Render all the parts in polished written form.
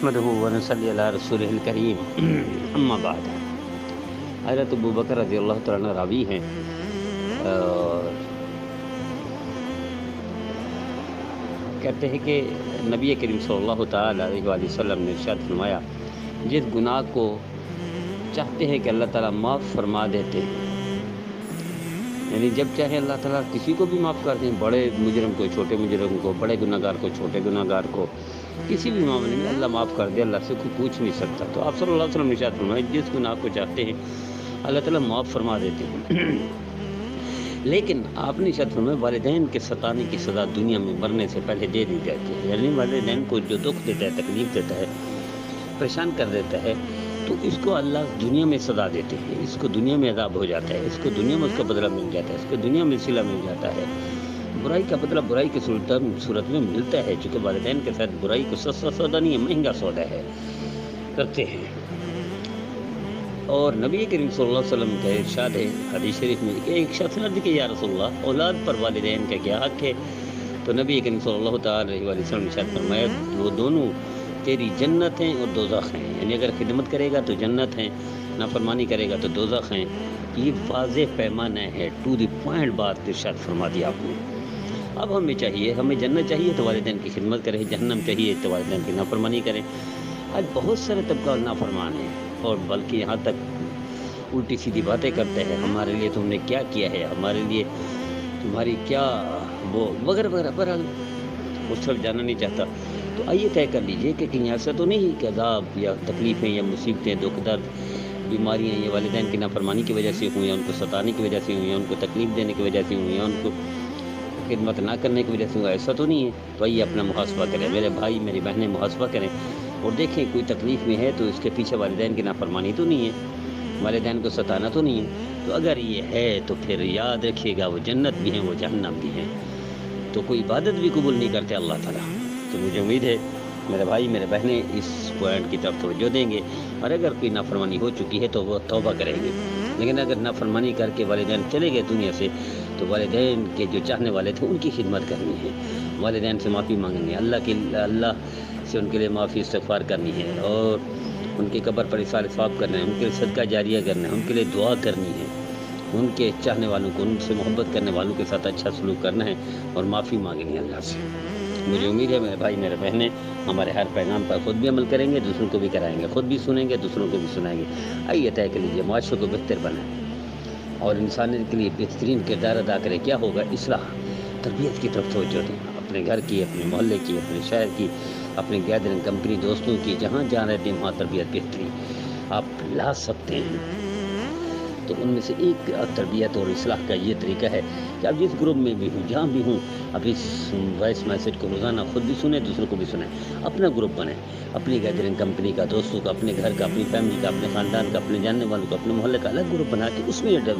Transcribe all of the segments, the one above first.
نحمده ونصلی علی رسولہ الکریم اما بعد۔ حضرت ابوبکر رضی اللہ تعالیٰ عنہ راوی ہیں اور کہتے ہیں کہ نبی کریم صلی اللہ تعالیٰ علیہ وآلہ وسلم نے ارشاد فرمایا، جس گناہ کو چاہتے ہیں کہ اللہ تعالیٰ معاف فرما دیتے ہیں، یعنی جب چاہے اللہ تعالیٰ کسی کو بھی معاف کر دیں، بڑے مجرم کو چھوٹے مجرم کو، بڑے گناہ گار کو چھوٹے گناہ گار کو، کسی بھی معاملے میں اللہ معاف کر دے، اللہ سے کوئی پوچھ نہیں سکتا۔ تو آپ صلی اللہ علیہ وسلم نے ارشاد فرمایا، جس گناہ کو چاہتے ہیں اللہ تعالیٰ معاف فرما دیتے ہیں، لیکن آپ نے ارشاد فرمایا والدین کے ستانے کی سزا دنیا میں مرنے سے پہلے دے دی جاتی ہے، یعنی والدین کو جو دکھ دیتا ہے، تکلیف دیتا ہے، پریشان کر دیتا ہے، تو اس کو اللہ دنیا میں سزا دیتے ہیں، اس کو دنیا میں عذاب ہو جاتا ہے، اس کو دنیا میں اس کا بدلہ مل جاتا ہے، اس کو دنیا میں صلہ مل جاتا ہے، برائی کا بدلہ برائی کی صورت میں ملتا ہے، چونکہ والدین کے ساتھ برائی کو سستا سودا نہیں ہے، مہنگا سودا ہے، کرتے ہیں۔ اور نبی کریم صلی اللہ علیہ وسلم کا ارشاد ہے حدیث شریف میں کہ ایک شخص نے عرض کی، یا رسول اللہ، اولاد پر والدین کا کیا حق ہے؟ تو نبی کریم صلی اللہ تعالیٰ علیہ وسلم نے ارشاد فرمایا، وہ دونوں تیری جنت ہیں اور دوزخ ہیں، یعنی اگر خدمت کرے گا تو جنت ہیں، نافرمانی کرے گا تو دوزخ ہیں۔ یہ واضح پیمانہ ہے، ٹو دی پوائنٹ بات ارشاد فرما دیا آپ نے۔ اب ہمیں چاہیے، ہمیں جنت چاہیے تو والدین کی خدمت کریں، جہنم چاہیے تو والدین کی نافرمانی کریں۔ آج بہت سارے طبقہ نافرمان ہیں، اور بلکہ یہاں تک الٹی سیدھی باتیں کرتے ہیں، ہمارے لیے تم نے کیا کیا ہے، ہمارے لیے تمہاری کیا وہ وغیرہ وغیرہ، بہرحال اس طرف جانا نہیں چاہتا۔ تو آئیے طے کر لیجئے کہ کہیں ایسا تو نہیں کہ عذاب یا تکلیفیں یا مصیبتیں، دکھ درد، بیماریاں یہ والدین کی نافرمانی کی وجہ سے ہوئی، یا ان کو ستانے کی وجہ سے ہوئی، یا ان کو تکلیف دینے کی وجہ سے ہوئی، یا ان کو خدمت نہ کرنے کی وجہ سے ہوئی، ایسا تو نہیں ہے۔ تو آئیے اپنا محاسبہ کریں، میرے بھائی میری بہنیں محاسبہ کریں اور دیکھیں کوئی تکلیف میں ہے تو اس کے پیچھے والدین کی نافرمانی تو نہیں ہے، والدین کو ستانا تو نہیں ہے۔ تو اگر یہ ہے تو پھر یاد رکھیے گا وہ جنت بھی ہیں، وہ جہنم بھی ہیں، تو کوئی عبادت بھی قبول نہیں کرتے اللہ تعالیٰ۔ تو مجھے امید ہے میرے بھائی میرے بہنیں اس پوائنٹ کی طرف توجہ دیں گے، اور اگر کوئی نافرمانی ہو چکی ہے تو وہ توبہ کریں گے، لیکن اگر نافرمانی کر کے والدین چلے گئے دنیا سے تو والدین کے جو چاہنے والے تھے ان کی خدمت کرنی ہے، والدین سے معافی مانگنی ہے، اللہ سے ان کے لیے معافی استغفار کرنی ہے، اور ان کی قبر پر اثار ثواب کرنا ہے، ان کے لیے صدقہ جاریہ کرنا ہے، ان کے لیے دعا کرنی ہے، ان کے چاہنے والوں کو، ان سے محبت کرنے والوں کے ساتھ اچھا سلوک کرنا ہے، اور معافی مانگنی ہے اللہ سے۔ مجھے امید ہے میرے بھائی میرے بہنیں ہمارے ہر پیغام پر خود بھی عمل کریں گے، دوسروں کو بھی کرائیں گے، خود بھی سنیں گے، دوسروں کو بھی سنائیں گے۔ آئیے طے کر لیجیے، معاشرے کو بہتر بنائیں اور انسانیت کے لیے بہترین کردار ادا کریں۔ کیا ہوگا؟ اصلاح، تربیت کی طرف توجہ دیں، اپنے گھر کی، اپنے محلے کی، اپنے شہر کی، اپنے گیدرنگ کمپنی دوستوں کی، جہاں جہاں رہتے ہیں وہاں تربیت بہتری آپ لا سکتے ہیں۔ تو ان میں سے ایک تربیت اور اصلاح کا یہ طریقہ ہے کہ آپ جس گروپ میں بھی ہوں، جہاں بھی ہوں، اب اس وائس میسیج کو روزانہ خود بھی سنیں، دوسروں کو بھی سنیں، اپنا گروپ بنائیں، اپنی گیدرنگ کمپنی کا، دوستوں کا، اپنے گھر کا، اپنی فیملی کا، اپنے خاندان کا، اپنے جاننے والوں کا، اپنے محلے کا الگ گروپ بنا کے اس میں یہ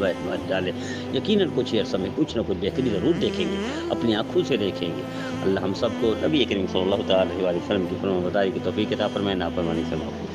ڈالیں۔ یقیناً کچھ عرصہ میں کچھ نہ کچھ بہتری ضرور دیکھیں گے، اپنی آنکھوں سے دیکھیں گے۔ اللہ ہم سب کو نبی کریم صلی اللہ تعالیٰ علیہ وسلم کی فرمان برداری کی توفیق عطا فرمائے، نافرمانی سے محفوظ